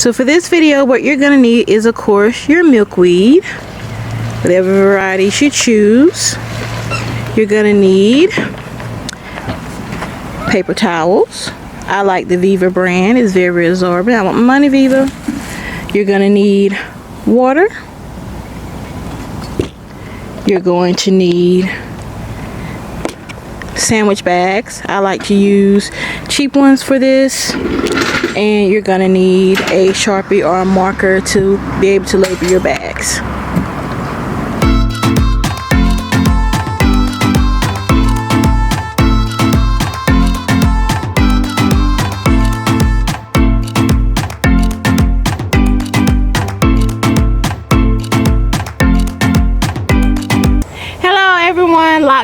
So for this video, what you're gonna need is, of course, your milkweed, whatever variety you choose. You're gonna need paper towels. I like the Viva brand. It's very absorbent. I want my money, Viva. You're gonna need water. You're going to need sandwich bags. I like to use cheap ones for this. And you're gonna need a Sharpie or a marker to be able to label your bags.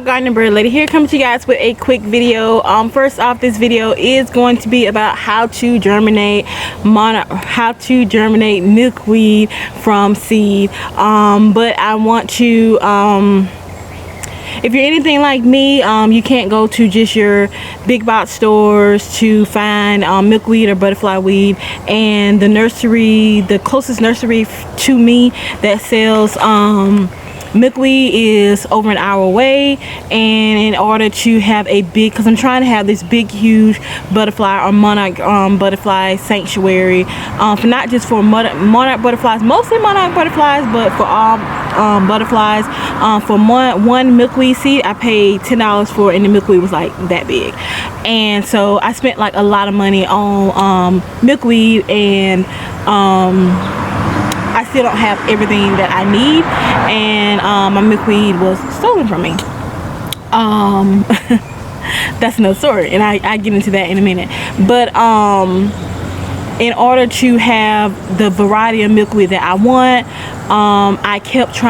Garden Bird Lady here, coming to you guys with a quick video. First off, this video is going to be about how to germinate milkweed from seed. But I want to, if you're anything like me, you can't go to just your big box stores to find milkweed or butterfly weed, and the closest nursery to me that sells milkweed is over an hour away. And in order to have a big, because I'm trying to have this big huge butterfly or monarch butterfly sanctuary, for not just for monarch butterflies, mostly monarch butterflies, but for all butterflies. For one milkweed seed I paid $10 for, and the milkweed was like that big. And so I spent like a lot of money on milkweed, and I still don't have everything that I need, and my milkweed was stolen from me. That's another story, and I get into that in a minute. But in order to have the variety of milkweed that I want, I kept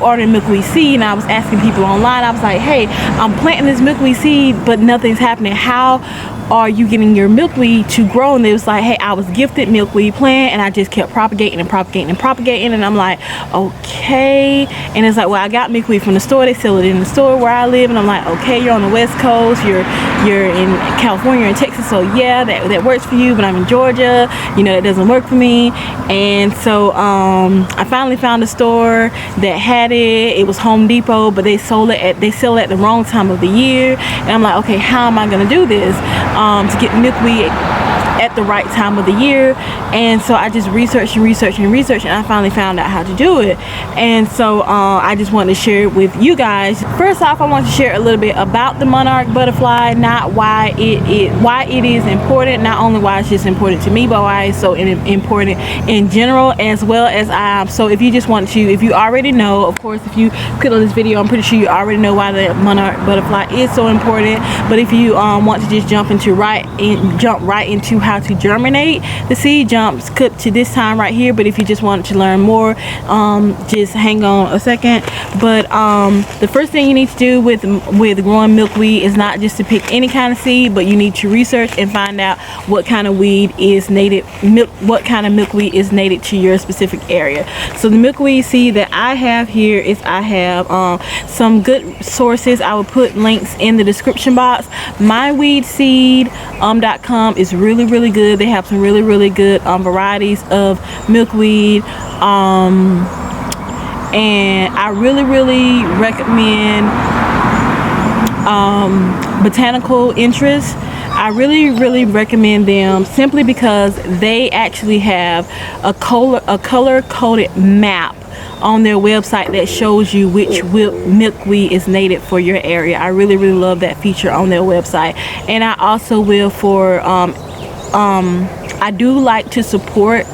ordering milkweed seed, and I was asking people online. I was like, hey, I'm planting this milkweed seed, but nothing's happening. How are you getting your milkweed to grow? And they was like, hey, I was gifted milkweed plant, and I just kept propagating and propagating and propagating. And I'm like, okay. And it's like, well, I got milkweed from the store. They sell it in the store where I live. And I'm like, okay, you're on the West Coast, you're in California and Texas, so yeah, that works for you, but I'm in Georgia, you know, that doesn't work for me. And so I finally found a store that had it. It was Home Depot, but they sell it at the wrong time of the year. And I'm like, okay, how am I gonna do this to get milkweed at the right time of the year? And so I just researched, and I finally found out how to do it. And so I just wanted to share it with you guys. First off, I want to share a little bit about the monarch butterfly, not why it is important, not only why it's just important to me, but why it's so important in general, as well as so if you already know, of course, if you click on this video, I'm pretty sure you already know why the monarch butterfly is so important. But if you want to just jump right into how to germinate the seed, skip to this time right here. But if you just want to learn more, just hang on a second. But the first thing you need to do with growing milkweed is not just to pick any kind of seed, but you need to research and find out what kind of milkweed is native to your specific area. So the milkweed seed that I have here is, I have some good sources. I will put links in the description box. myweedseed.com is really good. They have some really good varieties of milkweed, and I really recommend Botanical Interest. I really recommend them simply because they actually have a color coded map on their website that shows you which milkweed is native for your area. I really love that feature on their website. And I also will for I do like to support,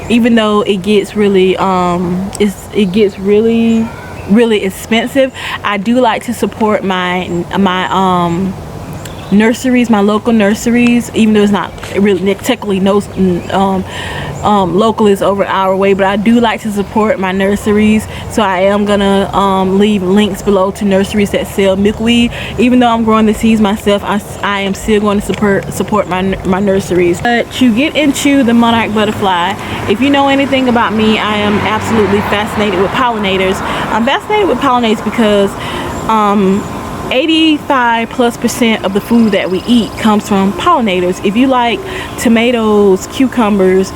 even though it gets really really expensive, I do like to support my nurseries, my local nurseries, even though it's not really technically local is over an hour away, but I do like to support my nurseries. So I am gonna leave links below to nurseries that sell milkweed. Even though I'm growing the seeds myself, I am still going to support my nurseries. But to get into the monarch butterfly, if you know anything about me, I am absolutely fascinated with pollinators. I'm fascinated with pollinators because 85+% of the food that we eat comes from pollinators. If you like tomatoes, cucumbers,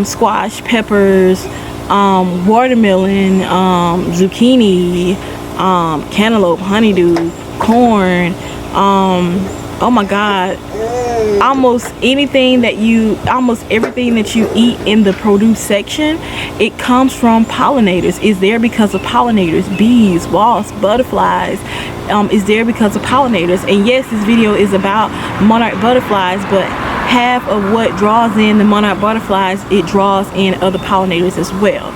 squash, peppers, watermelon, zucchini, cantaloupe, honeydew, corn, oh my god, almost everything that you eat in the produce section, it comes from pollinators. It's there because of pollinators. Bees, wasps, butterflies, is there because of pollinators. And yes, this video is about monarch butterflies, but half of what draws in the monarch butterflies, it draws in other pollinators as well.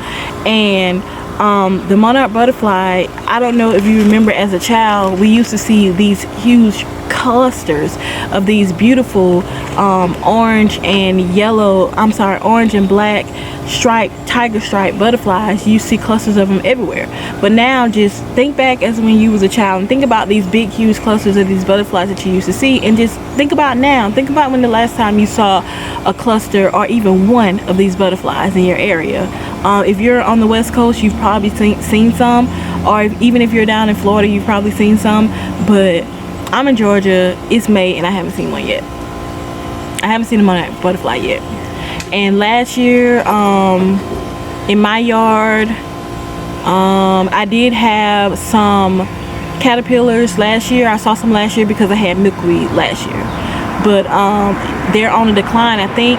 And the monarch butterfly, I don't know if you remember, as a child we used to see these huge clusters of these beautiful orange and black striped, tiger stripe butterflies. You see clusters of them everywhere. But now just think back as when you was a child and think about these big huge clusters of these butterflies that you used to see, and just think about now. Think about when the last time you saw a cluster or even one of these butterflies in your area. If you're on the West Coast, you've probably seen some, or even if you're down in Florida, you've probably seen some. But I'm in Georgia, it's May, and I haven't seen one yet. I haven't seen a monarch butterfly yet. And last year, in my yard, I did have some caterpillars last year. I saw some last year because I had milkweed last year. But they're on a decline, I think.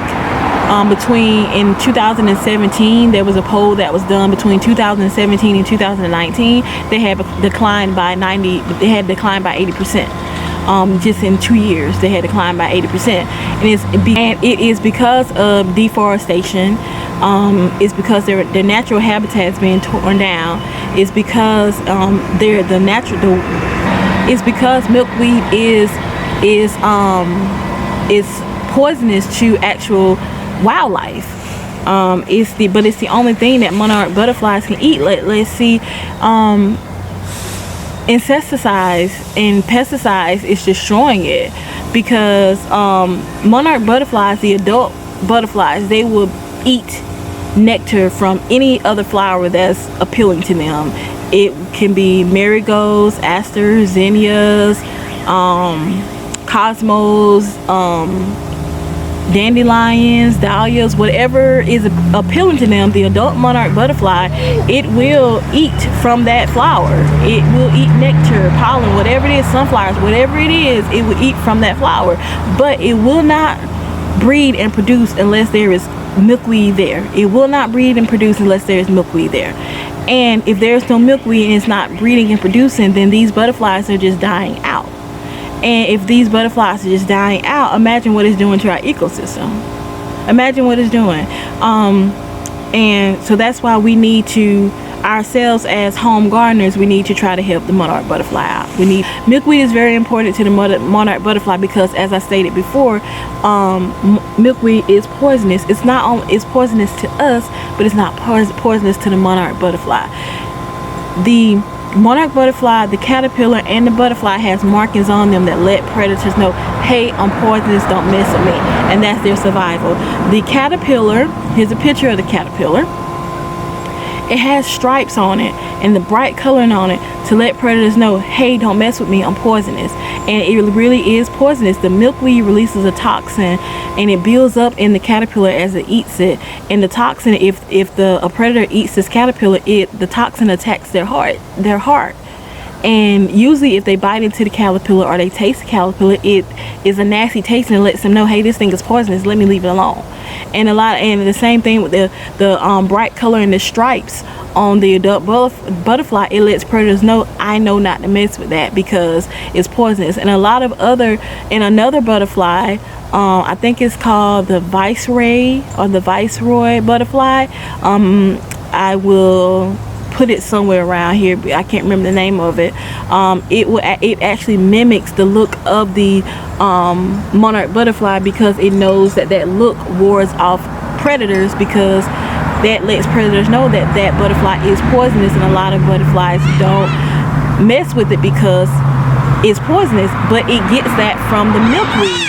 In 2017, there was a poll that was done between 2017 and 2019. They had declined by 80%. Just in 2 years, they had declined by 80%, and it is because of deforestation. It's because their natural habitat's being torn down. It's because it's because milkweed is poisonous to actual wildlife. It's the only thing that monarch butterflies can eat. Let's see. Insecticides and pesticides is destroying it, because monarch butterflies, the adult butterflies, they will eat nectar from any other flower that's appealing to them. It can be marigolds, asters, zinnias, cosmos, dandelions, dahlias, whatever is appealing to them. The adult monarch butterfly, it will eat from that flower. It will eat nectar, pollen, whatever it is, sunflowers, whatever it is, it will eat from that flower. But it will not breed and produce unless there is milkweed there. It will not breed and produce unless there is milkweed there. And if there's no milkweed and it's not breeding and producing, then these butterflies are just dying out. And if these butterflies are just dying out, imagine what it's doing to our ecosystem. Imagine what it's doing. And so that's why we need to, ourselves as home gardeners, we need to try to help the monarch butterfly out. Milkweed is very important to the monarch butterfly because, as I stated before, milkweed is poisonous. It's poisonous to us, but it's not poisonous to the monarch butterfly. The monarch butterfly, the caterpillar and the butterfly, has markings on them that let predators know, hey, I'm poisonous, don't mess with me. And that's their survival. The caterpillar, here's a picture of the caterpillar. It has stripes on it and the bright coloring on it to let predators know, hey, don't mess with me, I'm poisonous. And it really is poisonous. The milkweed releases a toxin and it builds up in the caterpillar as it eats it. And the toxin, if a predator eats this caterpillar, the toxin attacks their heart. And usually if they bite into the caterpillar or they taste the caterpillar, it is a nasty taste and lets them know, hey, this thing is poisonous, let me leave it alone. And the same thing with the bright color and the stripes on the adult butterfly, it lets predators know, I know not to mess with that because it's poisonous. And another butterfly, I think it's called the viceroy butterfly. I will put it somewhere around here, but I can't remember the name of it. It actually mimics the look of the monarch butterfly because it knows that look wards off predators, because that lets predators know that butterfly is poisonous. And a lot of butterflies don't mess with it because it's poisonous, but it gets that from the milkweed.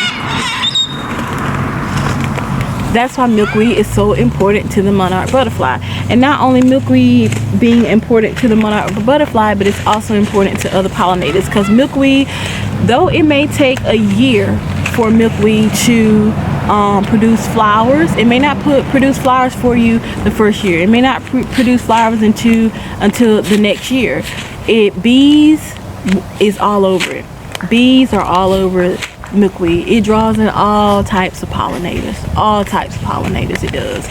That's why milkweed is so important to the monarch butterfly. And not only milkweed being important to the monarch butterfly, but it's also important to other pollinators, because milkweed, though it may take a year for milkweed to produce flowers, it may not produce flowers for you the first year. It may not produce flowers until the next year. Bees is all over it. Bees are all over milkweed. It draws in all types of pollinators. All types of pollinators it does.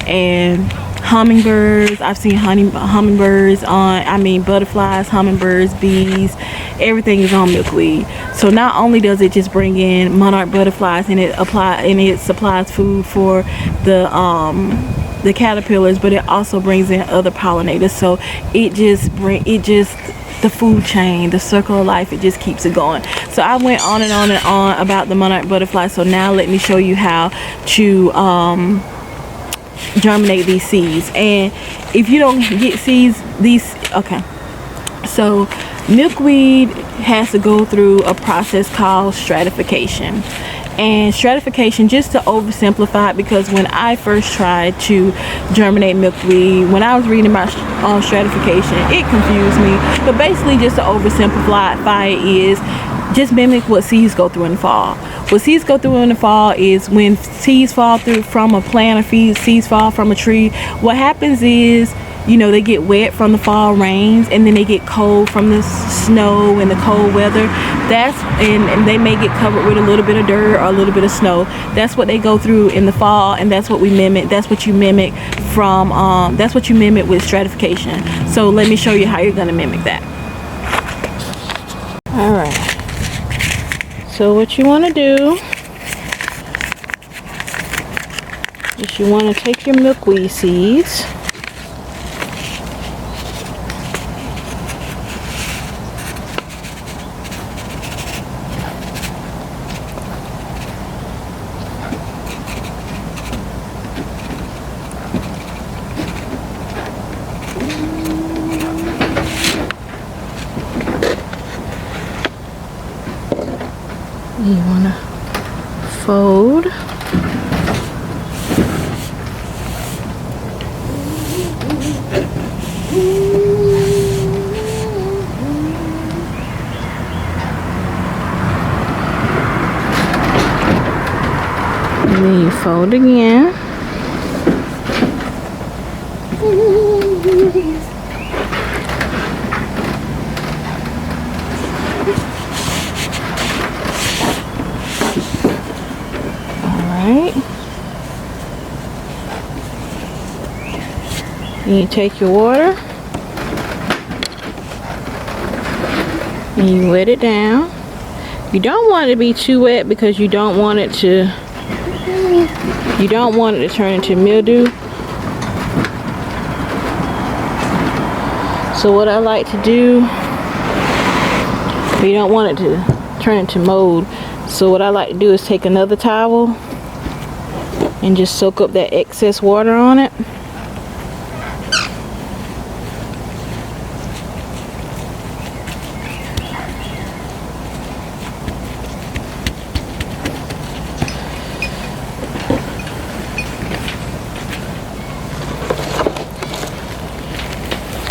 And hummingbirds, I've seen hummingbirds on, butterflies, hummingbirds, bees, everything is on milkweed. So not only does it just bring in monarch butterflies and it supplies food for the caterpillars, but it also brings in other pollinators. So the food chain, the circle of life, it just keeps it going. So I went on and on and on about the monarch butterfly. So now let me show you how to germinate these seeds. And if you don't get seeds, okay, so milkweed has to go through a process called stratification. And stratification, just to oversimplify it, because when I first tried to germinate milkweed, when I was reading about stratification, it confused me. But basically, just to oversimplify it, is just mimic what seeds go through in the fall. What seeds go through in the fall is when seeds fall through from a plant, or seeds fall from a tree. What happens is, they get wet from the fall rains, and then they get cold from the snow and the cold weather. And they may get covered with a little bit of dirt or a little bit of snow. That's what they go through in the fall, and that's what we mimic. That's what you mimic that's what you mimic with stratification. So let me show you how you're going to mimic that. All right. So what you want to do is you want to take your milkweed seeds, you want to fold, and then you fold again. And you take your water and you wet it down. You don't want it to be too wet, because you don't want it to turn into mildew. So what I like to do, you don't want it to turn into mold. So what I like to do is take another towel and just soak up that excess water on it.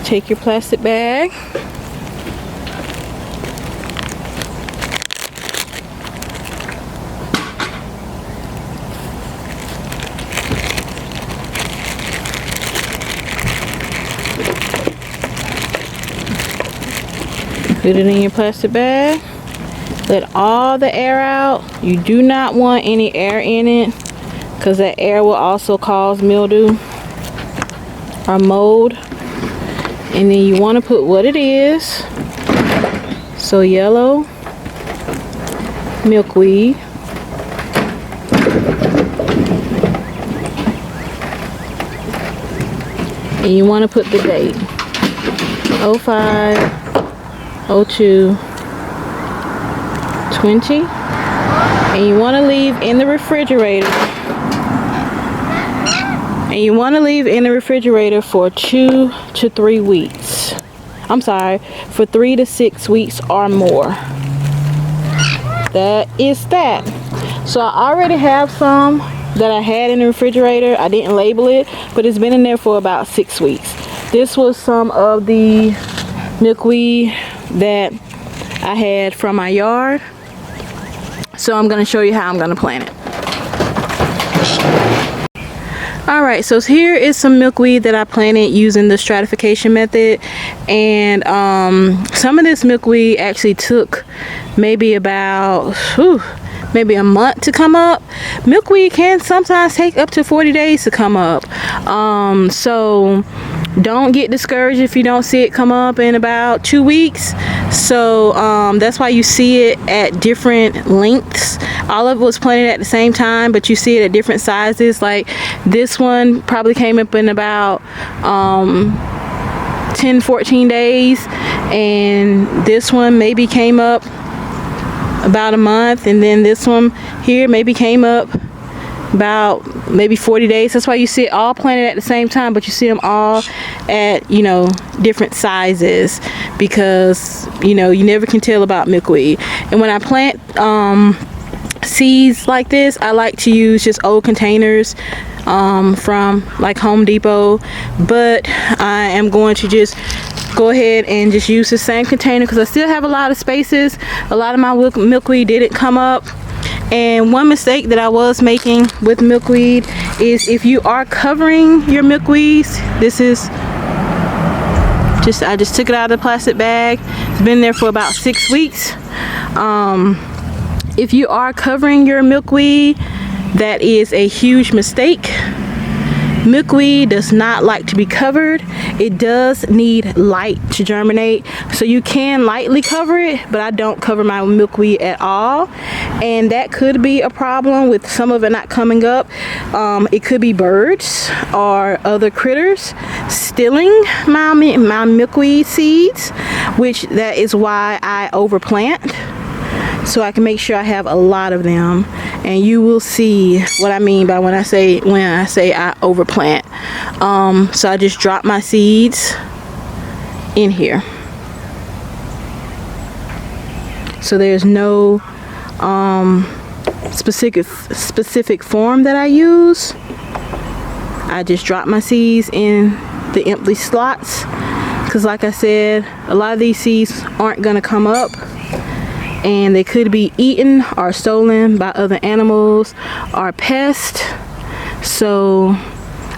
Take your plastic bag, put it in your plastic bag, let all the air out. You do not want any air in it, because that air will also cause mildew or mold. And then you want to put what it is. So yellow milkweed, and you want to put the date 05 02 20, and you want to leave in the refrigerator. And you want to leave in the refrigerator for 2 to 3 weeks. I'm sorry, for 3 to 6 weeks or more. That is that. So I already have some that I had in the refrigerator. I didn't label it, but it's been in there for about 6 weeks. This was some of the milkweed that I had from my yard. So I'm going to show you how I'm going to plant it. Alright, so here is some milkweed that I planted using the stratification method, and some of this milkweed actually took maybe about maybe a month to come up. Milkweed can sometimes take up to 40 days to come up, so don't get discouraged if you don't see it come up in about 2 weeks. So that's why you see it at different lengths. All of it was planted at the same time, but you see it at different sizes. Like this one probably came up in about 10-14 days, and this one maybe came up about a month, and then this one here maybe came up about maybe 40 days. That's why you see it all planted at the same time, but you see them all at, you know, different sizes, because, you know, you never can tell about milkweed. And when I plant seeds like this, I like to use just old containers from like Home Depot, but I am going to just go ahead and just use the same container because I still have a lot of spaces. A lot of my milkweed didn't come up. And one mistake that I was making with milkweed is if you are covering your milkweeds, this is just, I just took it out of the plastic bag. It's been there for about 6 weeks. If you are covering your milkweed, that is a huge mistake. Milkweed does not like to be covered. It does need light to germinate, so you can lightly cover it, but I don't cover my milkweed at all, and that could be a problem with some of it not coming up. It could be birds or other critters stealing my milkweed seeds, which that is why I overplant, so I can make sure I have a lot of them. And you will see what I mean by when I say I overplant. So I just drop my seeds in here. So there's no specific form that I use. I just drop my seeds in the empty slots, because like I said, a lot of these seeds aren't gonna come up, and they could be eaten or stolen by other animals or pests. So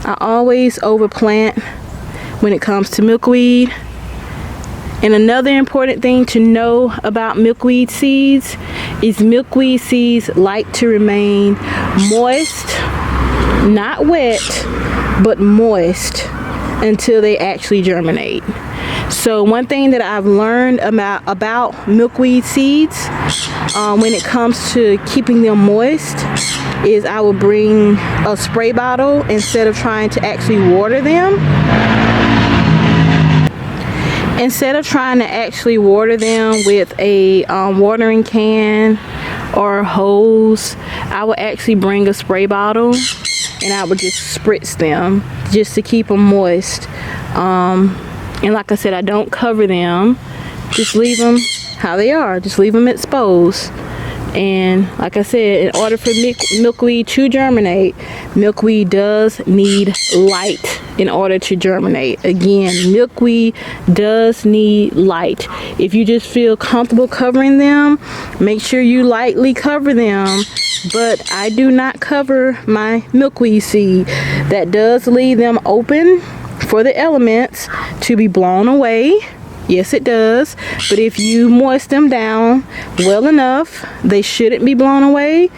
I always overplant when it comes to milkweed. And another important thing to know about milkweed seeds is milkweed seeds like to remain moist, not wet, but moist until they actually germinate. So one thing that I've learned about milkweed seeds when it comes to keeping them moist is I will bring a spray bottle instead of trying to actually water them. Instead of trying to actually water them with a watering can or hose, I will actually bring a spray bottle and I would just spritz them just to keep them moist. And like I said, I don't cover them, just leave them how they are, just leave them exposed. And like I said, in order for milkweed to germinate, milkweed does need light in order to germinate. Again, milkweed does need light. If you just feel comfortable covering them, make sure you lightly cover them. But I do not cover my milkweed seed. That does leave them open for the elements to be blown away. Yes, it does. But if you moist them down well enough, they shouldn't be blown away.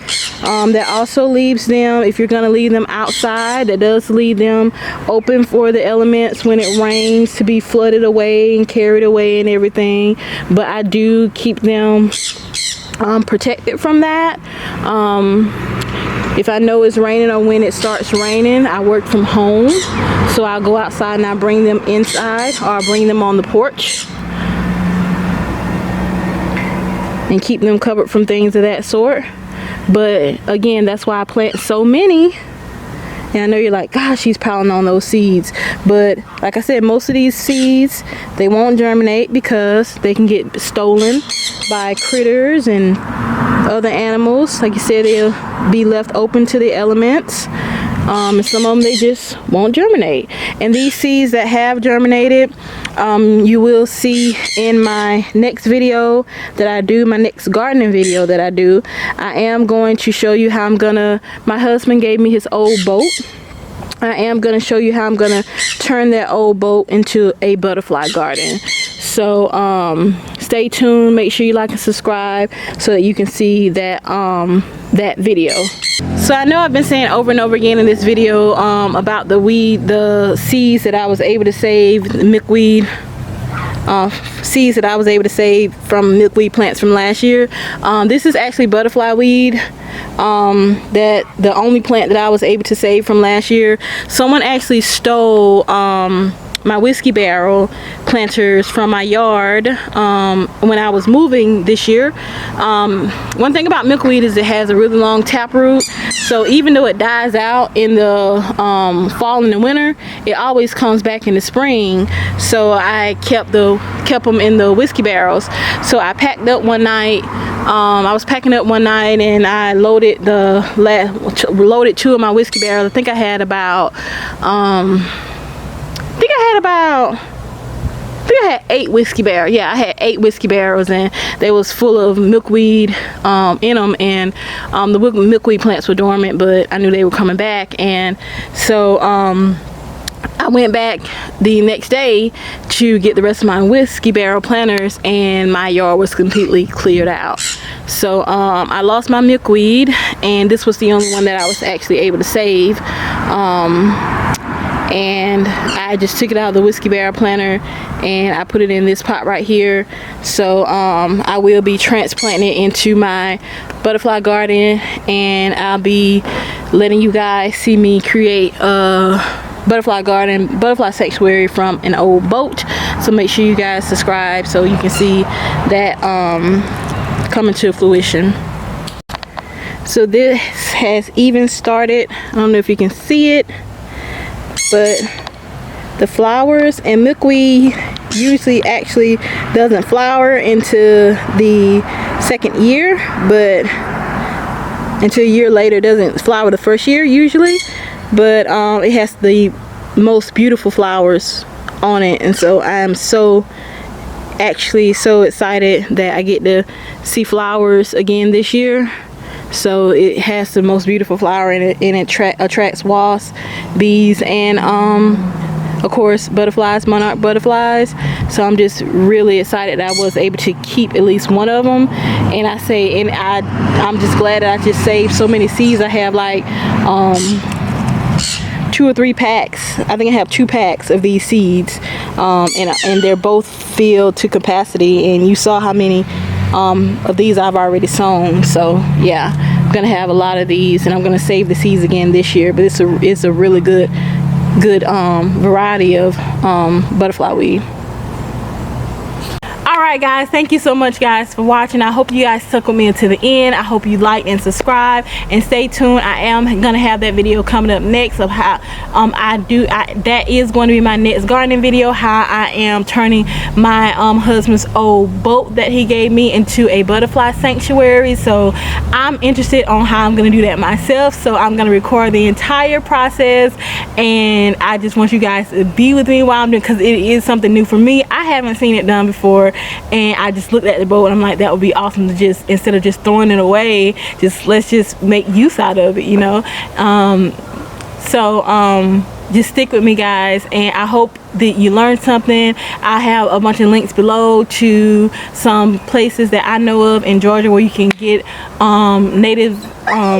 That also leaves them, if you're going to leave them outside, that does leave them open for the elements when it rains to be flooded away and carried away and everything. But I do keep them protected from that. If I know it's raining or when it starts raining, I work from home, so I'll go outside and I bring them inside, or I bring them on the porch and keep them covered from things of that sort. But again, that's why I plant so many. And I know you're like, gosh, she's piling on those seeds. But like I said, most of these seeds, they won't germinate because they can get stolen by critters and other animals. Like you said, they'll be left open to the elements. And some of them, they just won't germinate. And these seeds that have germinated, you will see in my next video that I do, my next gardening video that I do. I am going to show you how I'm gonna, my husband gave me his old boat. I am gonna show you how I'm gonna turn that old boat into a butterfly garden. So stay tuned, make sure you like and subscribe so that you can see that that video. So I know I've been saying over and over again in this video about the seeds that I was able to save, the milkweed seeds that I was able to save from milkweed plants from last year. This is actually butterfly weed, that the only plant that I was able to save from last year. Someone actually stole my whiskey barrel planters from my yard when I was moving this year. One thing about milkweed is it has a really long taproot, so even though it dies out in the fall and the winter, it always comes back in the spring. So I kept them in the whiskey barrels. So I packed up one night. I was packing up one night and I loaded two of my whiskey barrels. I think I had about I had 8 whiskey barrels. Yeah, I had 8 whiskey barrels, and they was full of milkweed in them, and the milkweed plants were dormant, but I knew they were coming back. And so I went back the next day to get the rest of my whiskey barrel planters, and my yard was completely cleared out. So I lost my milkweed, and this was the only one that I was actually able to save. And I just took it out of the whiskey barrel planter and I put it in this pot right here. So I will be transplanting it into my butterfly garden, and I'll be letting you guys see me create a butterfly garden, butterfly sanctuary from an old boat. So make sure you guys subscribe so you can see that coming to fruition. So this has even started. I don't know if you can see it, but the flowers, and milkweed usually actually doesn't flower into the second year, but until a year later it doesn't flower the first year usually. But it has the most beautiful flowers on it, and so I am so excited that I get to see flowers again this year. So it has the most beautiful flower in it, and it attracts wasps, bees, and of course butterflies, monarch butterflies. So I'm just really excited that I was able to keep at least one of them. And I'm just glad that I just saved so many seeds. I have like 2 or 3 packs. I think I have 2 packs of these seeds, and they're both filled to capacity, and you saw how many of these I've already sown. So yeah, I'm gonna have a lot of these, and I'm gonna save the seeds again this year. But it's a really good variety of butterfly weed. Alright guys, thank you so much guys for watching. I hope you guys stuck with me until the end. I hope you like and subscribe, and stay tuned. I am gonna have that video coming up next of how that is going to be my next gardening video, how I am turning my husband's old boat that he gave me into a butterfly sanctuary. So I'm interested on how I'm gonna do that myself, so I'm gonna record the entire process, and I just want you guys to be with me while I'm doing, because it is something new for me. I haven't seen it done before, and I just looked at the boat and I'm like, that would be awesome to just, instead of just throwing it away, let's just make use out of it, you know. Just stick with me guys, and I hope that you learned something. I have a bunch of links below to some places that I know of in Georgia where you can get native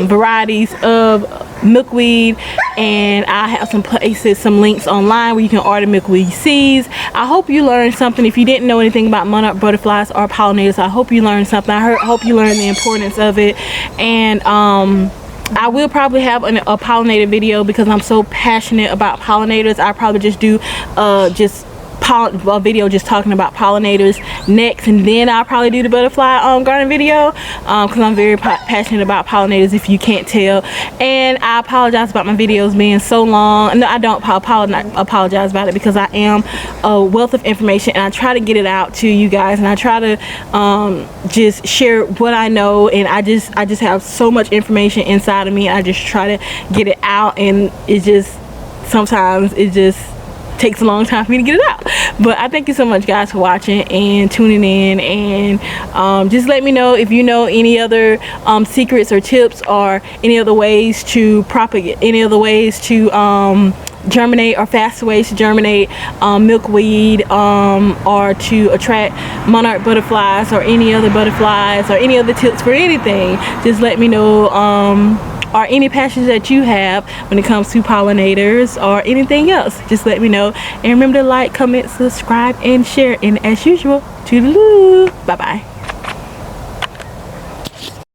varieties of milkweed, and I have some places, some links online where you can order milkweed seeds. I hope you learned something. If you didn't know anything about monarch butterflies or pollinators, I hope you learned something. I hope you learned the importance of it. And I will probably have a pollinator video, because I'm so passionate about pollinators. I probably just do just a video just talking about pollinators next, and then I'll probably do the butterfly garden video, because I'm very passionate about pollinators, if you can't tell. And I apologize about my videos being so long. No, I don't apologize about it, because I am a wealth of information, and I try to get it out to you guys, and I try to just share what I know, and I just have so much information inside of me. I just try to get it out, and it just sometimes it just takes a long time for me to get it out. But I thank you so much, guys, for watching and tuning in, and just let me know if you know any other secrets or tips, or any other ways to propagate, any other ways to germinate, or faster ways to germinate milkweed, or to attract monarch butterflies, or any other butterflies, or any other tips for anything. Just let me know, or any passions that you have when it comes to pollinators, or anything else. Just let me know, and remember to like, comment, subscribe, and share. And as usual, toodaloo, bye bye.